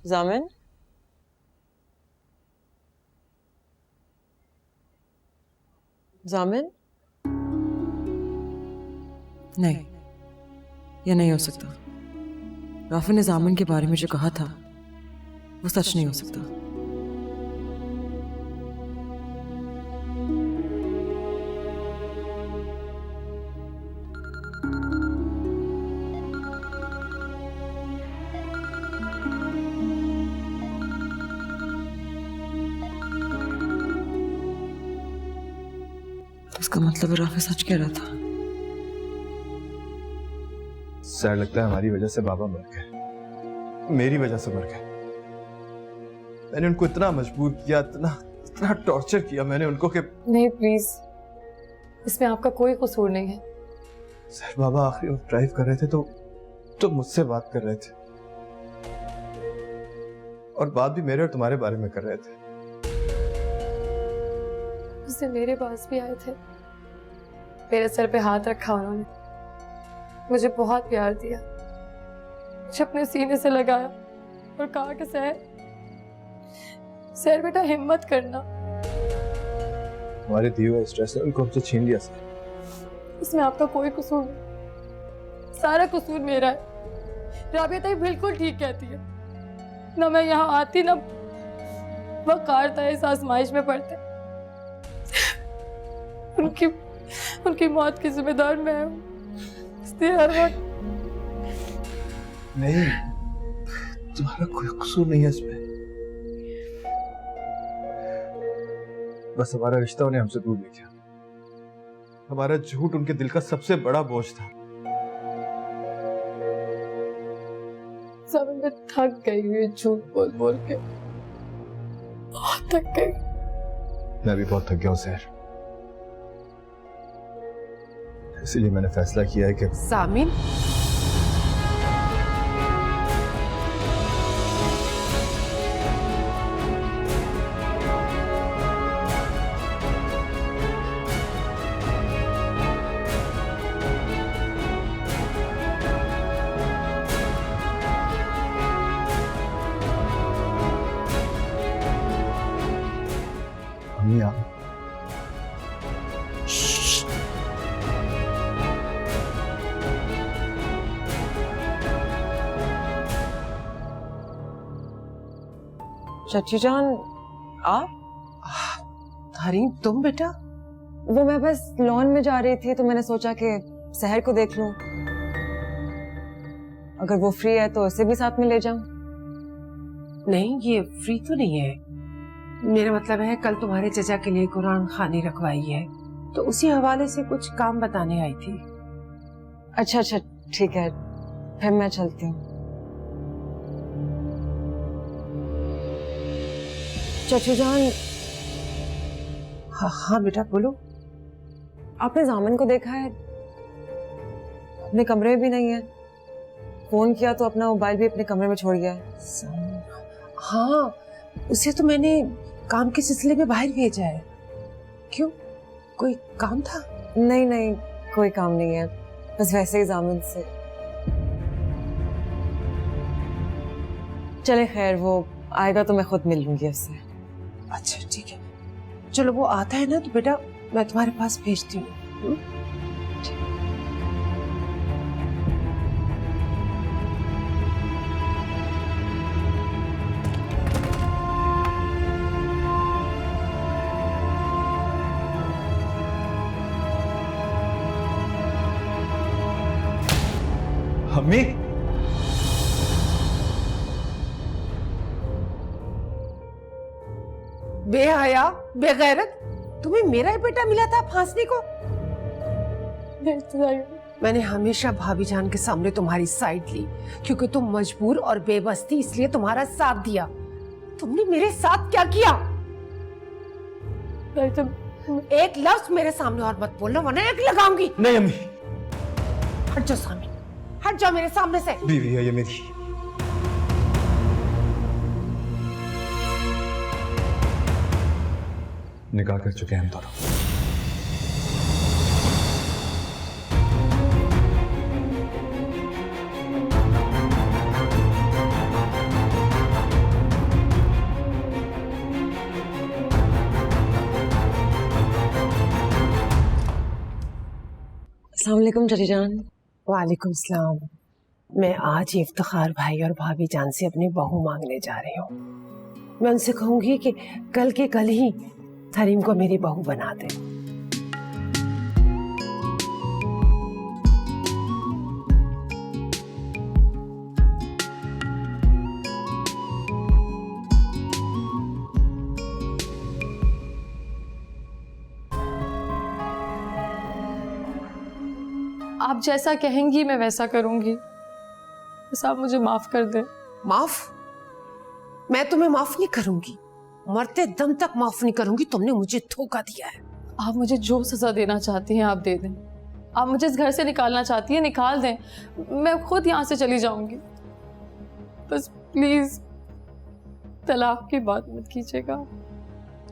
जामिन, जामिन, नहीं, यह नहीं हो सकता। राफी ने जामिन के बारे में जो कहा था वो सच नहीं हो सकता। इसका मतलब राफी सच कह रहा था। सर लगता है हमारी वजह से बाबा मर गए, मेरी वजह से मर गए। मैंने उनको इतना मजबूर किया, इतना टॉर्चर किया मैंने उनको कि नहीं प्लीज, इसमें आपका कोई कसूर नहीं है। सर बाबा आखिरी वक्त ड्राइव कर रहे थे तो मुझसे बात कर रहे थे, और बात भी मेरे और तुम्हारे बारे में कर रहे थे। उससे मेरे पास भी आए थे, मेरे सर पे हाथ रखा उन्होंने, मुझे बहुत प्यार दिया, मुझे अपने सीने से लगाया और कहा कि सर बेटा हिम्मत करना। हमारे दिए हुए स्ट्रेस ने उनको हमसे छीन लिया सर। इसमें आपका कोई कसूर नहीं, सारा कसूर मेरा है। राबिया ताई बिल्कुल ठीक कहती है, ना मैं यहाँ आती ना वकार था इस आजमाइश में पड़ते। उनकी मौत की जिम्मेदार मैं हूँ, इसलिए हर वक्त। नहीं, तुम्हारा कोई कसूर नहीं है इसमें, बस हमारा रिश्ता उन्हें हमसे दूर ले गया। हमारा झूठ उनके दिल का सबसे बड़ा बोझ था। सब मैं थक गई हुई झूठ बोल बोल के, बहुत थक गई। मैं भी बहुत थक गया हूँ सर, इसीलिए मैंने फैसला किया है कि सामिन, अम्मी आप चाची जान, आप? हरीम तुम बेटा? वो मैं बस लॉन में जा रही थी तो मैंने सोचा कि सहर को देख लूं, अगर वो फ्री है तो उसे भी साथ में ले जाऊं। नहीं, ये फ्री तो नहीं है। मेरा मतलब है कल तुम्हारे चचा के लिए कुरान खानी रखवाई है, तो उसी हवाले से कुछ काम बताने आई थी। अच्छा अच्छा ठीक है, फिर मैं चलती हूँ। चाचू जान। हाँ बेटा बोलो। आपने जामिन को देखा है? अपने कमरे में भी नहीं है, फोन किया तो अपना मोबाइल भी अपने कमरे में छोड़ गया है। हाँ, उसे तो मैंने काम के सिलसिले में बाहर भेजा है। क्यों, कोई काम था? नहीं नहीं, कोई काम नहीं है, बस वैसे ही जामिन से। चले खैर, वो आएगा तो मैं खुद मिल लूंगी उससे। अच्छा ठीक है, चलो वो आता है ना तो बेटा मैं तुम्हारे पास भेजती हूँ। अम्मी, बेहया, बेगैरत, तुम्हें मेरा ही बेटा मिला था फांसने को? मैंने हमेशा भाभी जान के सामने तुम्हारी साइड ली, क्योंकि तुम मजबूर और बेबस थी, इसलिए तुम्हारा साथ दिया। तुमने मेरे साथ क्या किया? एक लफ्ज मेरे सामने और मत बोलना, वरना एक लगाऊंगी। नहीं अम्मी, हट जाओ सामने, हट जाओ मेरे सामने से। बीवी है ये मेरी। निकाह कर चुके हैं हम दोनों। अस्सलाम वालेकुम चाची जान। वालेकुम सलाम। मैं आज ही इफ्तिखार भाई और भाभी जान से अपनी बहू मांगने जा रही हूँ। मैं उनसे कहूंगी कि कल के कल ही हरीम को मेरी बहू बना दे। आप जैसा कहेंगी मैं वैसा करूंगी, बस आप मुझे माफ कर दें। माफ? मैं तुम्हें माफ नहीं करूंगी, मरते दम तक माफ नहीं करूंगी। तुमने मुझे धोखा दिया है। आप मुझे जो सजा देना चाहती हैं आप दे दें। आप मुझे इस घर से निकालना चाहती हैं निकाल दें, मैं खुद यहाँ से चली जाऊंगी। बस प्लीज तलाक की बात मत कीजिएगा।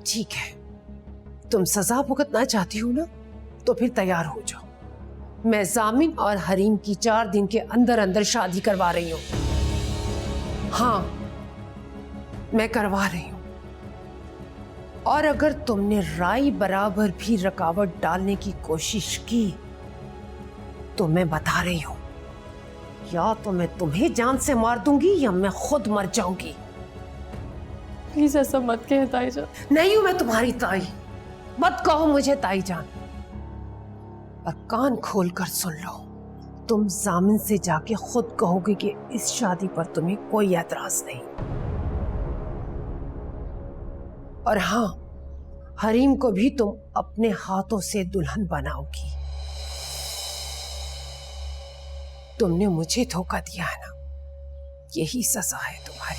ठीक है, तुम सजा भुगतना चाहती हो ना, तो फिर तैयार हो जाओ। मैं जामिन और हरीम की 4 दिन के अंदर अंदर शादी करवा रही हूँ। हाँ, मैं करवा रही हूँ। और अगर तुमने राई बराबर भी रुकावट डालने की कोशिश की तो मैं बता रही हूँ, या तो मैं तुम्हें जान से मार दूंगी या मैं खुद मर जाऊंगी। प्लीज ऐसा मत कहें ताई जान। नहीं हूं मैं तुम्हारी ताई, मत कहो मुझे ताई जान। और कान खोल कर सुन लो, तुम जामिन से जाके खुद कहोगे कि इस शादी पर तुम्हें कोई एतराज नहीं। और हाँ, हरीम को भी तुम अपने हाथों से दुल्हन बनाओगी। तुमने मुझे धोखा दिया है ना, यही सजा है तुम्हारी।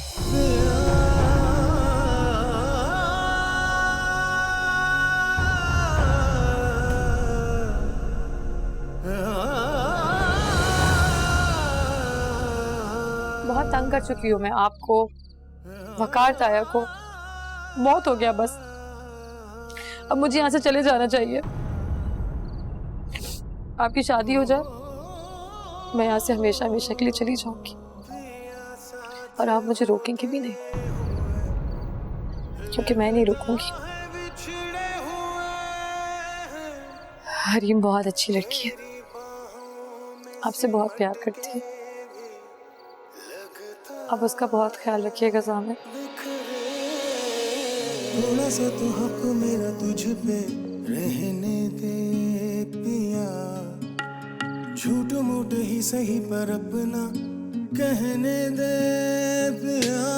बहुत तंग कर चुकी हूँ मैं आपको, वकार ताया को। बहुत हो गया बस, अब मुझे यहाँ से चले जाना चाहिए। आपकी शादी हो जाए, मैं यहाँ से हमेशा हमेशा के लिए चली जाऊंगी और आप मुझे रोकेंगे भी नहीं, क्योंकि मैं नहीं रुकूंगी। हरीम बहुत अच्छी लड़की है, आपसे बहुत प्यार करती है। आप उसका बहुत ख्याल रखिएगा जामिन। थोड़ा सा तो हक मेरा तुझ पे रहने दे पिया, झूठ मूठ ही सही पर अपना कहने दे पिया।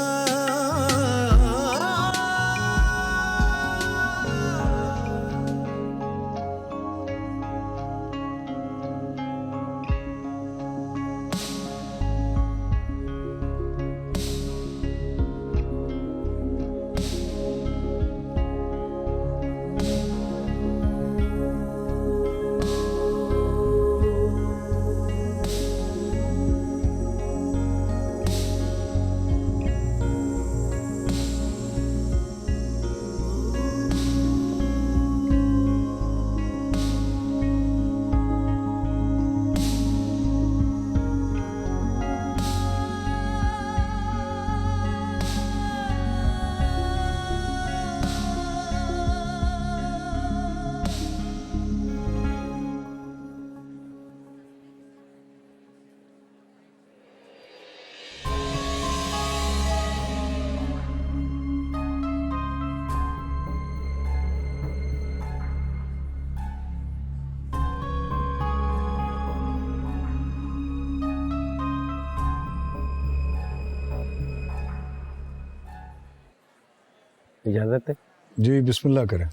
इजाज़त है? जी बिस्मिल्लाह करें।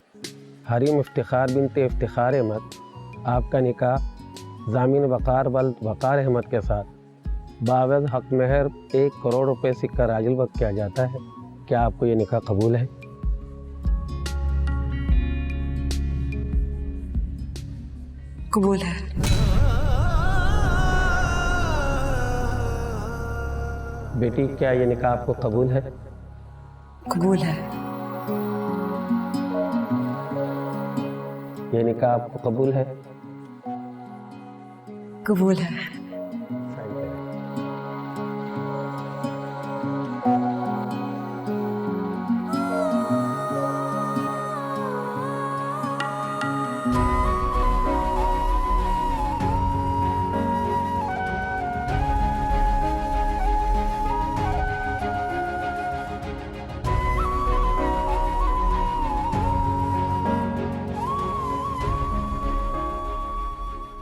हरीम इफ्तिखार बिनते इफ्तिखार अहमद, आपका निकाह जामिन वक़ार अहमद के साथ बावज़ हक महर 1 करोड़ रुपए सिक्का राजुल वक्त किया जाता है। क्या आपको ये निकाह कबूल है? कबूल है। बेटी, क्या ये निकाह आपको कबूल है? कबूल है। ये निकाह आपको कबूल है? कबूल है।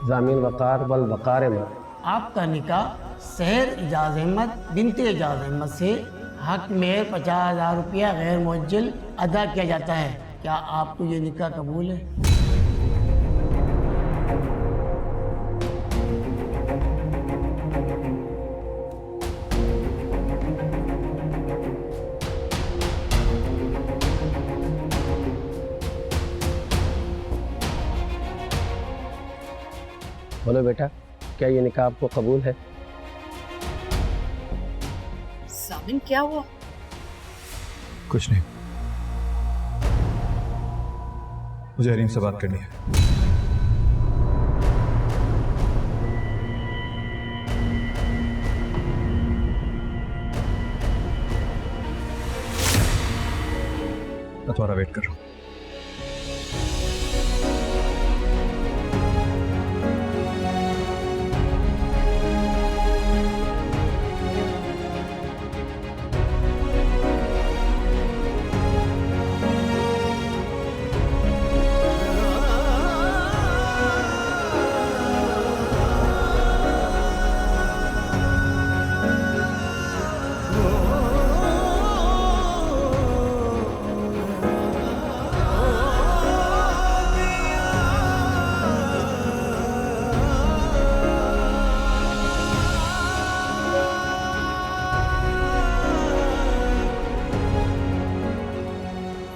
जामिन वक़ार वल वक़ार अहमद। आपका निकाह सहर इजाज़ अहमद बिनते इजाज़ अहमद से हक में 50,000 रुपया गैर मुअज्जल अदा किया जाता है। क्या आपको ये निकाह कबूल है? बोलो बेटा, क्या ये निकाह आपको कबूल है? जामिन क्या हुआ? कुछ नहीं, मुझे हरीम से बात करनी है। मैं तुम्हारा वेट कर रहा हूँ।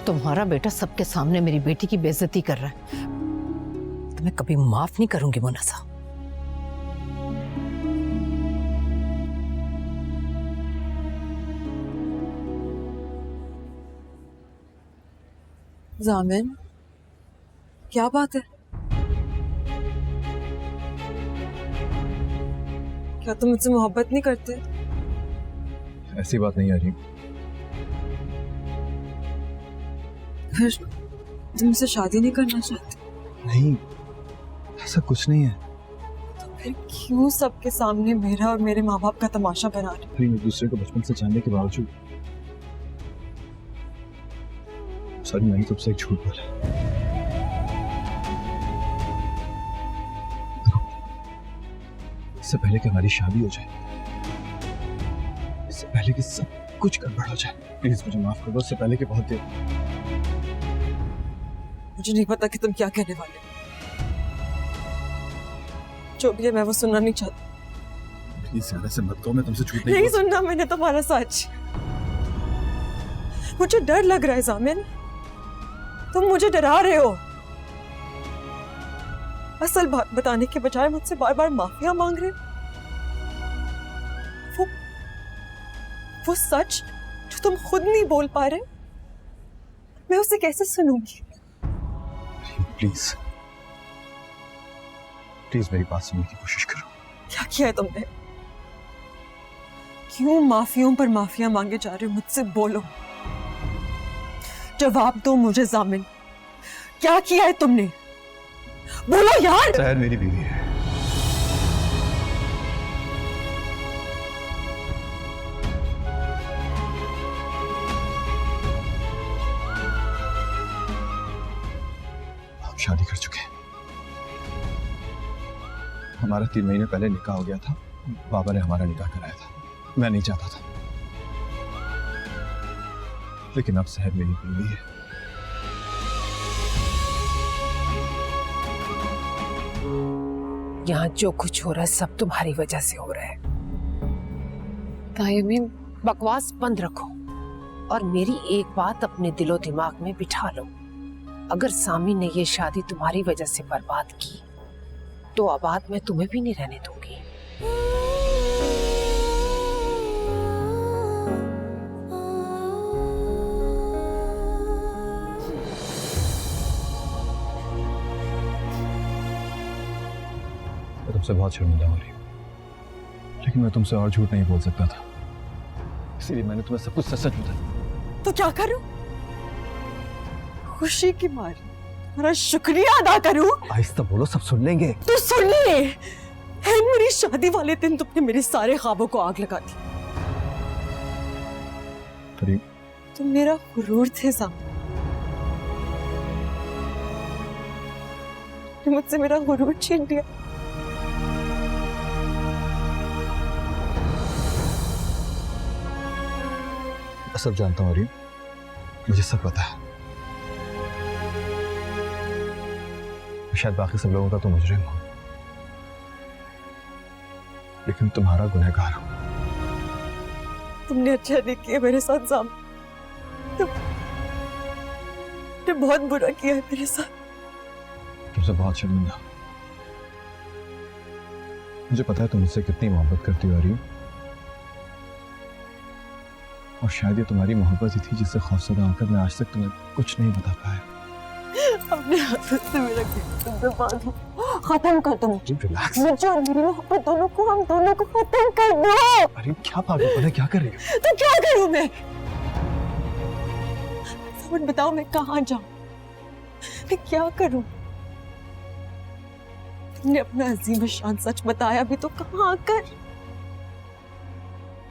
तुम्हारा बेटा सबके सामने मेरी बेटी की बेइज्जती कर रहा है, तो मैं कभी माफ नहीं करूंगी मुन्नसा। जामिन, क्या बात है? क्या तुम मुझसे मोहब्बत नहीं करते? ऐसी बात नहीं आ रही। फिर तुम मुझसे शादी नहीं करना चाहते? नहीं, ऐसा कुछ नहीं है। तो फिर क्यों सबके सामने मेरा और मेरे माँ बाप का तमाशा बना रहे? फिर एक दूसरे को बचपन से जानने के बावजूद सर मैंने तुमसे एक झूठ बोला। इससे पहले कि हमारी शादी हो जाए, इससे पहले कि सब कुछ गड़बड़ हो जाए, प्लीज मुझे माफ कर दो। इससे पहले कि बहुत देर। मुझे नहीं पता कि तुम क्या कहने वाले हो। जो भी है मैं वो सुनना नहीं चाहती। प्लीज ज्यादा से मत कहो, मैं तुमसे झूठ नहीं सुनना मैंने तुम्हारा सच। मुझे डर लग रहा है जामिन, तुम मुझे डरा रहे हो। असल बात बताने के बजाय मुझसे बार बार माफिया मांग रहे हो। वो सच जो तुम खुद नहीं बोल पा रहे, मैं उसे कैसे सुनूंगी? प्लीज प्लीज मेरी बात सुनने की कोशिश करो। क्या किया है तुमने? क्यों माफियों पर माफिया मांगे जा रहे हो? मुझसे बोलो, जवाब दो मुझे जामिन। क्या किया है तुमने? बोलो यार। सहर मेरी बीवी है। हम शादी कर चुके हैं। हमारा 3 महीने पहले निकाह हो गया था। बाबा ने हमारा निकाह कराया था। मैं नहीं चाहता था, लेकिन अब सहर मेरी बीवी है। यहाँ जो कुछ हो रहा है सब तुम्हारी वजह से हो रहा है। तायमी, बकवास बंद रखो और मेरी एक बात अपने दिलो दिमाग में बिठा लो। अगर सामी ने ये शादी तुम्हारी वजह से बर्बाद की तो आबाद मैं तुम्हें भी नहीं रहने दूंगी। मैं तुमसे बहुत शर्मिंदा हो रही हूँ, लेकिन मैं तुमसे और झूठ नहीं बोल सकता था, इसीलिए मैंने तुम्हें सब कुछ सच सच बताया। तो क्या करूं? खुशी की मारी तुम्हारा शुक्रिया अदा करूं? आहिस्ता बोलो, सब सुन लेंगे। तो सुन ले। है मेरी शादी वाले दिन तुमने मेरे सारे ख्वाबों को आग लगा दी। तुम मेरा गुरूर थे सामने, मुझसे मेरा गुरूर छीन लिया। सब जानता हूँ, मुझे सब पता है। शायद बाकी सब लोगों का तो मुजरिम हो, लेकिन तुम्हारा गुनहगार हूं। तुमने अच्छा नहीं किया मेरे साथ सामने, तुमने बहुत बुरा किया है मेरे साथ। तुमसे बहुत शर्मिंदा। मुझे पता है तुम मुझसे कितनी मोहब्बत करती हो अरीन, और शायद ये तुम्हारी मोहब्बत ही थी जिससे खौफजदा होकर मैं आज तक तुम्हें कुछ नहीं बता पाया। अपने हाथों से मेरा खत्म कर दो। रिलैक्स। मुझे और मेरी मोहब्बत दोनों को, हम दोनों को खत्म कर दो। अरे क्या पागलपन है, क्या कर रही हो? तो क्या करूं मैं? समझ बताओ, मैं कहाँ जाऊं, मैं क्या करूं? तुमने अपना अजीम शान सच बताया भी तो कहाँ आकर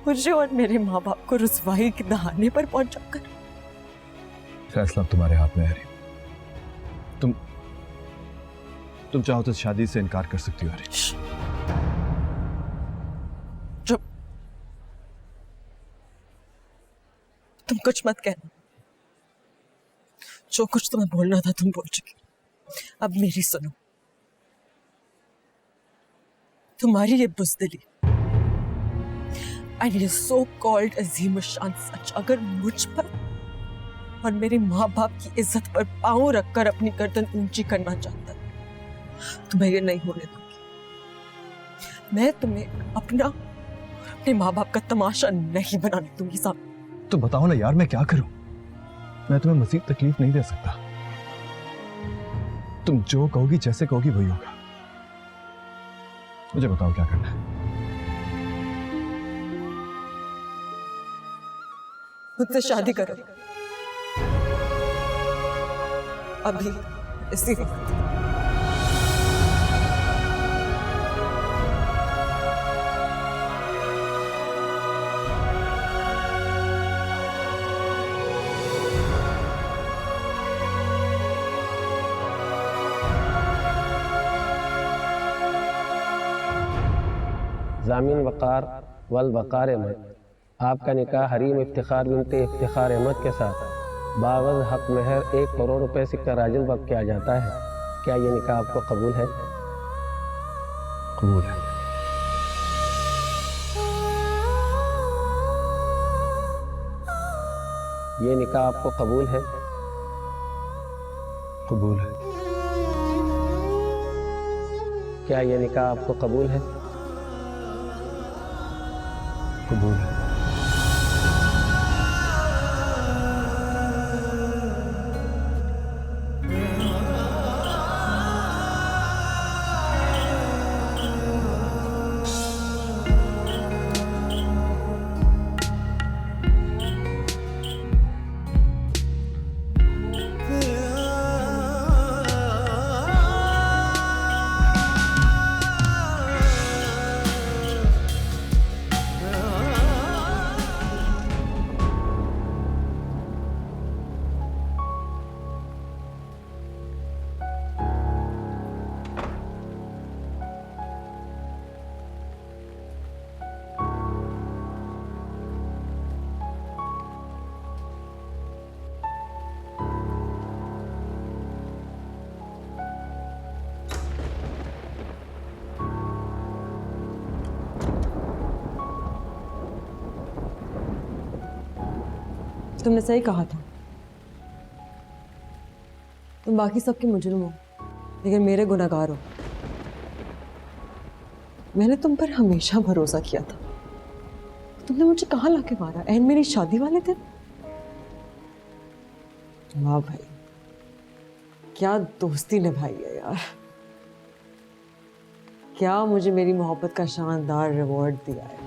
मुझे और मेरे माँ बाप को रुसवाई के दहाने पर पहुंचा कर। फैसला तुम्हारे हाथ में है। तुम चाहो तो शादी से इनकार कर सकती हो अरीन। चुप, तुम कुछ मत कहना। जो कुछ तुम्हें बोलना था तुम बोल चुकी। अब मेरी सुनो। तुम्हारी ये बुज़दिली एंड ये सो कॉल्ड अजीम शान सच अगर मुझ पर और मेरे माँ बाप की इज्जत पर पांव रखकर अपनी गर्दन ऊंची करना चाहता है, तो मैं ये नहीं होने दूंगी। मैं तुम्हें अपना और अपने माँ बाप का तमाशा नहीं बनाने दूंगी सामने। तो बताओ ना यार, मैं क्या करूं? मैं तुम्हें मज़ीद तकलीफ नहीं दे सकता। तुम जो कहोगी, जैसे कहोगी वही होगा। मुझे बताओ क्या करना है। मुझसे शादी करो अभी, इसी वक्त। ज़ामिन वक़ार वल वक़ार अहमद, आपका निकाह हरीम इफ्तिखार बिनते इफ्तिखार अहमद के साथ बावज़ हक महर 1 करोड़ रुपए सिक्का राजिल वक्त किया जाता है। क्या ये निकाह आपको कबूल है? कबूल है। ये निकाह आपको कबूल है? कबूल है। क्या ये निकाह आपको कबूल है? कबूल है। तुमने सही कहा था, तुम बाकी सबके मुजरिम हो लेकिन मेरे गुनहगार हो। मैंने तुम पर हमेशा भरोसा किया था, तुमने मुझे कहाँ लाके मारा? एंड मेरी शादी वाले दिन। वाह भाई, क्या दोस्ती निभाई है यार। क्या मुझे मेरी मोहब्बत का शानदार रिवॉर्ड दिया है।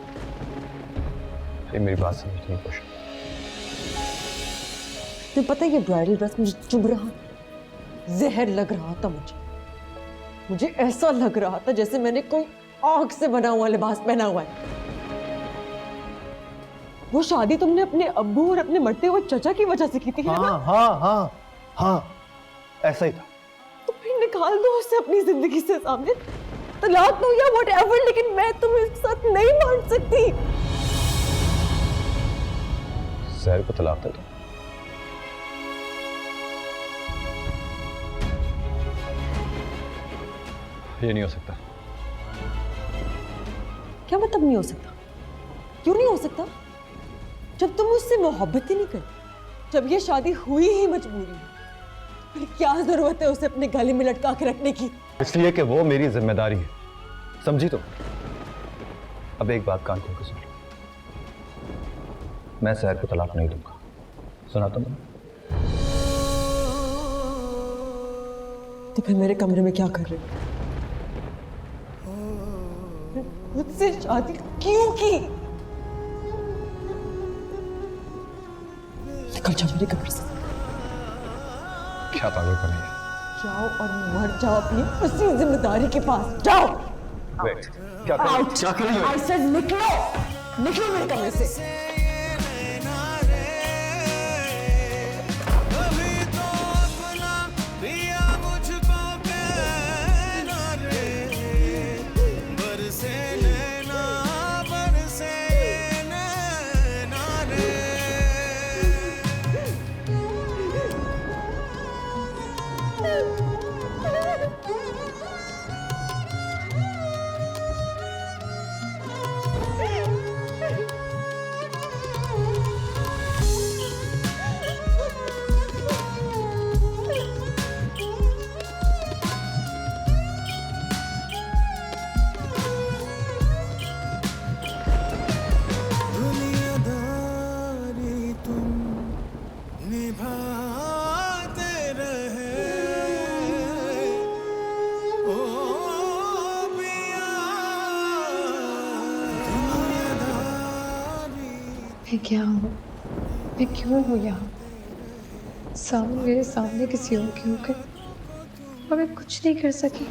ये मेरी बात समझने की कोशिश। तुम्हें पता है ये ब्राइडल ड्रेस मुझे चुभ रहा, जहर लग रहा था मुझे ऐसा लग रहा था जैसे मैंने कोई आग से बना हुआ लिबास पहना हुआ है। वो शादी तुमने अपने अब्बू और अपने मरते हुए चचा की वजह से की थी, है ना? हाँ, ऐसा ही था। तो फिर निकाल दो उसे अपनी जिंदगी से सामने, तलाक दो या व्हाटएवर, लेकिन मैं तुम्हें साथ नहीं मान सकती। जहर को तलाक दे दो। ये नहीं हो सकता। क्या मतलब नहीं हो सकता? क्यों नहीं हो सकता? जब तुम मुझसे मोहब्बत ही नहीं करती, जब ये शादी हुई ही मजबूरी, फिर क्या जरूरत है उसे अपने गले में लटका के रखने की? इसलिए कि वो मेरी जिम्मेदारी है, समझी? तो अब एक बात कान खोल के सुन लो, मैं सहर को तलाक नहीं दूंगा। सुना तुमने? तो फिर मेरे कमरे में क्या कर रहे हो? मुझसे शादी क्यों की? निकल जाओ मेरे कमरे से। क्या पागल बनी है? जाओ और मर जाओ अपनी उसी जिम्मेदारी के पास। जाओ। वेट, क्या कर रही हो? I said निकलो, निकलो मेरे कमरे से। मैं क्या हूँ? मैं क्यों हूँ यहाँ? मेरे सामने किसी और की होकर और मैं कुछ नहीं कर सकी।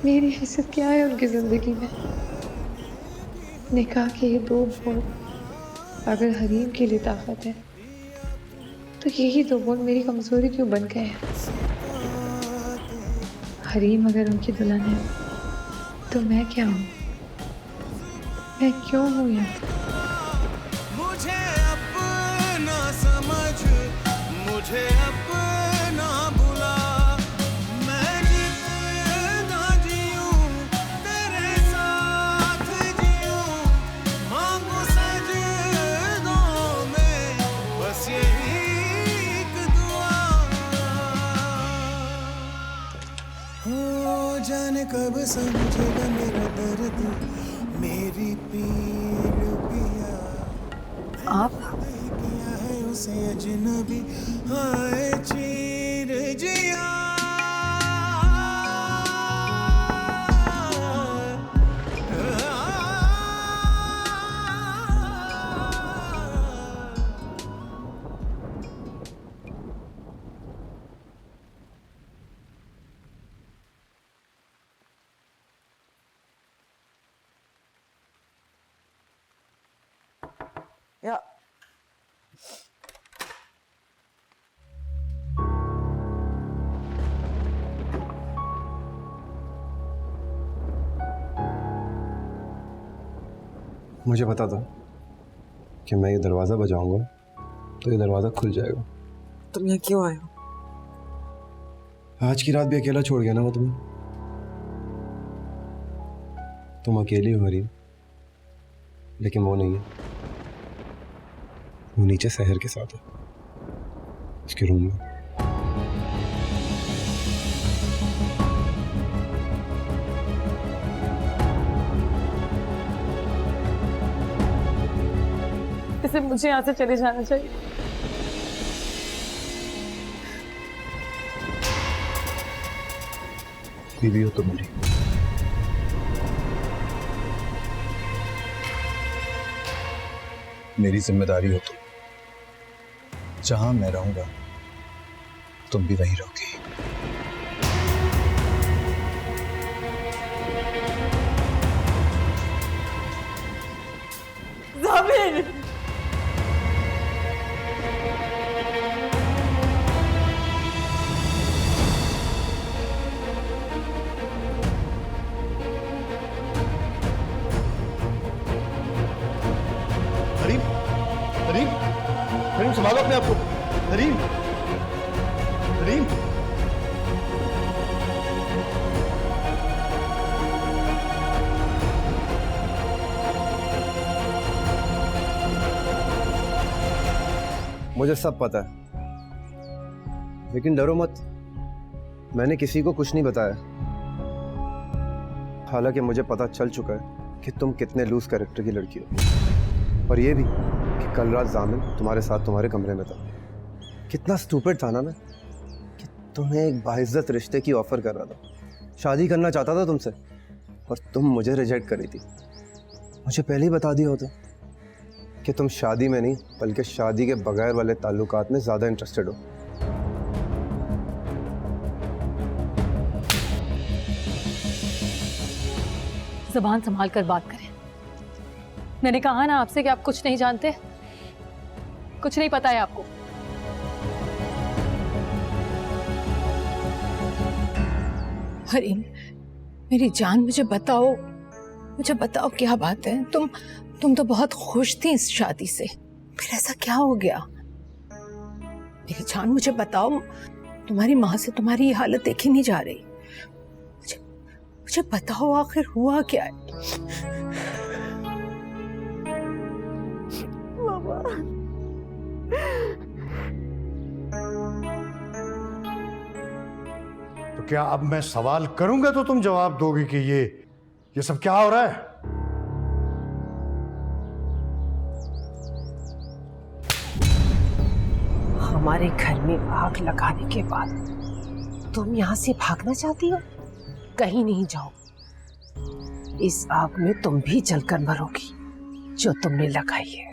मेरी हैसियत क्या है उनकी जिंदगी में? निकाह के ये 2 बोल अगर हरीम के लिए ताकत है, तो यही 2 बोल मेरी कमजोरी क्यों बन गए हैं? हरीम अगर उनकी दुल्हन है, तो मैं क्या हूँ? मैं क्यों हूँ यहाँ? मुझे अपना समझ, मुझे अपना बुला, मैं जितना जीऊं तेरे साथ जीऊं, मांगू सजदों में बस यही एक दुआ। हो जाने कब समझेगा मेरा दर्द, मेरी पीड़ पिया। आप किया है उसे अजनबी, हाय चीर जिया। या मुझे बता दो कि मैं ये दरवाजा बजाऊंगा तो ये दरवाजा खुल जाएगा। तुम यहाँ क्यों आए हो? आज की रात भी अकेला छोड़ गया ना वो तुम्हें? तुम अकेली हो हरीम, लेकिन वो नहीं है, वो नीचे सहर के साथ है, उसके रूम में। इसे मुझे यहाँ से चले जाना चाहिए। बीवी हो तो मेरी। मेरी जिम्मेदारी हो तो जहां मैं रहूंगा तुम भी वहीं रहोगी। ज़ामिर! हरीम, संभालो अपने आप को। हरीम, हरीम। मुझे सब पता है, लेकिन डरो मत, मैंने किसी को कुछ नहीं बताया। हालांकि मुझे पता चल चुका है कि तुम कितने लूज कैरेक्टर की लड़की हो, और ये भी कि कल रात जामिन तुम्हारे साथ तुम्हारे कमरे में था। कितना स्टूपिड था ना मैं, कि तुम्हें एक बाइज्जत रिश्ते की ऑफर कर रहा था, शादी करना चाहता था तुमसे, और तुम मुझे रिजेक्ट करी थी। मुझे पहले ही बता दिया होता कि तुम शादी में नहीं बल्कि शादी के बगैर वाले ताल्लुकात में ज्यादा इंटरेस्टेड हो। ज़बान संभाल कर बात करें। मैंने कहा ना आपसे कि आप कुछ नहीं जानते, कुछ नहीं पता है आपको। हरीम, मेरी जान, मुझे बताओ क्या बात है। तुम तो बहुत खुश थी इस शादी से, फिर ऐसा क्या हो गया? मेरी जान, मुझे बताओ, तुम्हारी माँ से तुम्हारी ये हालत देखी नहीं जा रही। मुझे बताओ आखिर हुआ क्या है? तो क्या अब मैं सवाल करूंगा तो तुम जवाब दोगे कि ये सब क्या हो रहा है? हमारे घर में आग लगाने के बाद तुम यहाँ से भागना चाहती हो? कहीं नहीं जाओ, इस आग में तुम भी जलकर मरोगी जो तुमने लगाई है।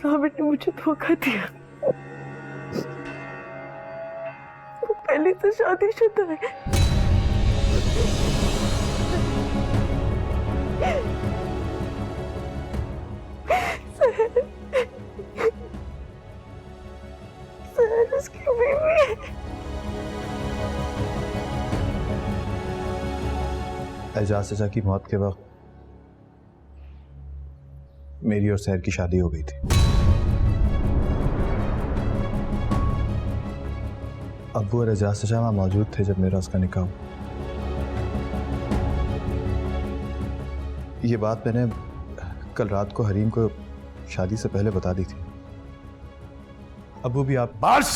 रावण ने मुझे धोखा दिया। वो पहले से शादीशुदा है। सहर उसकी बीवी है। एजाज चाचा की मौत के वक्त मेरी और सहर की शादी हो गई थी। अब्बू और एजाज चाचा वहां मौजूद थे जब मेरा उसका निकाह हुआ। ये बात मैंने कल रात को हरीम को शादी से पहले बता दी थी। अब्बू भी आप बस!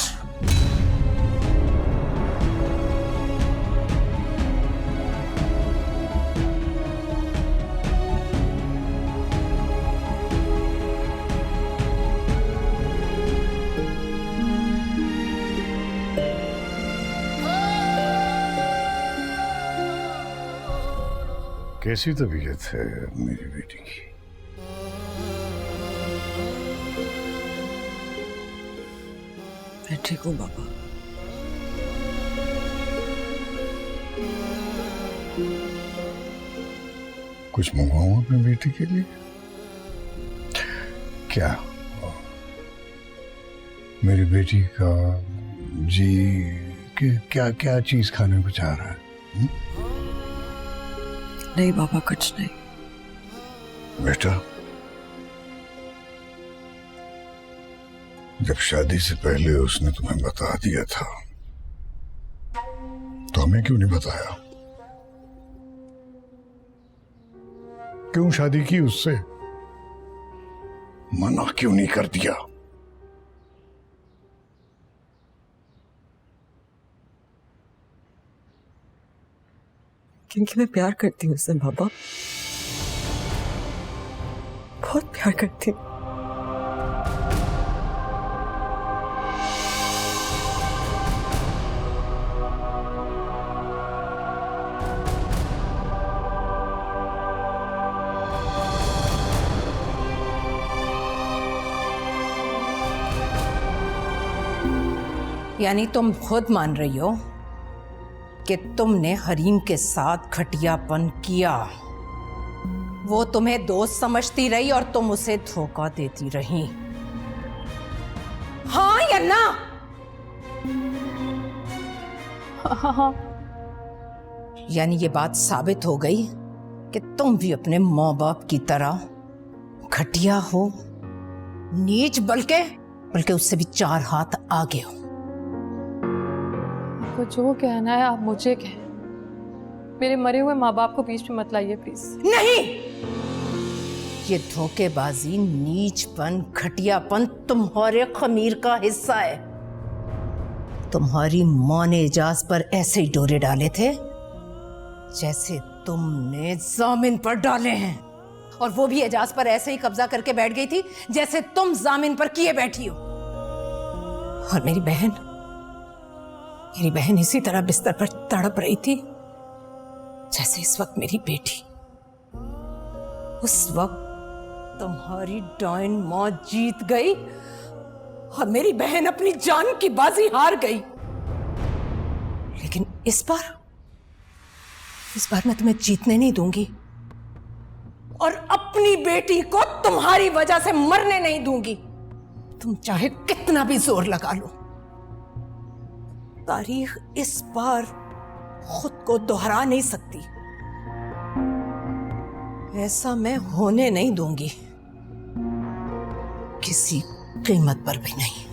कैसी तबीयत है मेरी बेटी की? मैं ठीक हूँ बाबा। कुछ मंगवाऊं अपनी बेटी के लिए? क्या मेरी बेटी का जी क्या क्या चीज खाने को चाह रहा है? नहीं बाबा, कुछ नहीं। बेटा, जब शादी से पहले उसने तुम्हें बता दिया था तो हमें क्यों नहीं बताया? क्यों शादी की उससे? मना क्यों नहीं कर दिया? क्योंकि मैं प्यार करती हूँ उससे बाबा, बहुत प्यार करती हूँ। यानी तुम खुद मान रही हो कि तुमने हरीम के साथ घटियापन किया। वो तुम्हें दोस्त समझती रही और तुम उसे धोखा देती रही। हाँ या ना? हाँ। यानी ये बात साबित हो गई कि तुम भी अपने माँ बाप की तरह घटिया हो, नीच, बल्कि उससे भी 4 हाथ आगे हो। आपको जो कहना है आप मुझे कहें, मेरे मरे हुए माँ बाप को बीच में मत लाइए प्लीज। नहीं, ये धोखेबाजी, नीचपन, घटियापन तुम्हारे खमीर का हिस्सा है। तुम्हारी माँ ने एजाज पर ऐसे ही डोरे डाले थे जैसे तुमने जामिन पर डाले हैं, और वो भी एजाज पर ऐसे ही कब्जा करके बैठ गई थी जैसे तुम जामिन पर किए बैठी हो। और मेरी बहन इसी तरह बिस्तर पर तड़प रही थी जैसे इस वक्त मेरी बेटी। उस वक्त तुम्हारी डाइन माँ जीत गई और मेरी बहन अपनी जान की बाजी हार गई। लेकिन इस बार मैं तुम्हें जीतने नहीं दूंगी, और अपनी बेटी को तुम्हारी वजह से मरने नहीं दूंगी। तुम चाहे कितना भी जोर लगा लो, तारीख इस बार खुद को दोहरा नहीं सकती। ऐसा मैं होने नहीं दूंगी, किसी कीमत पर भी नहीं।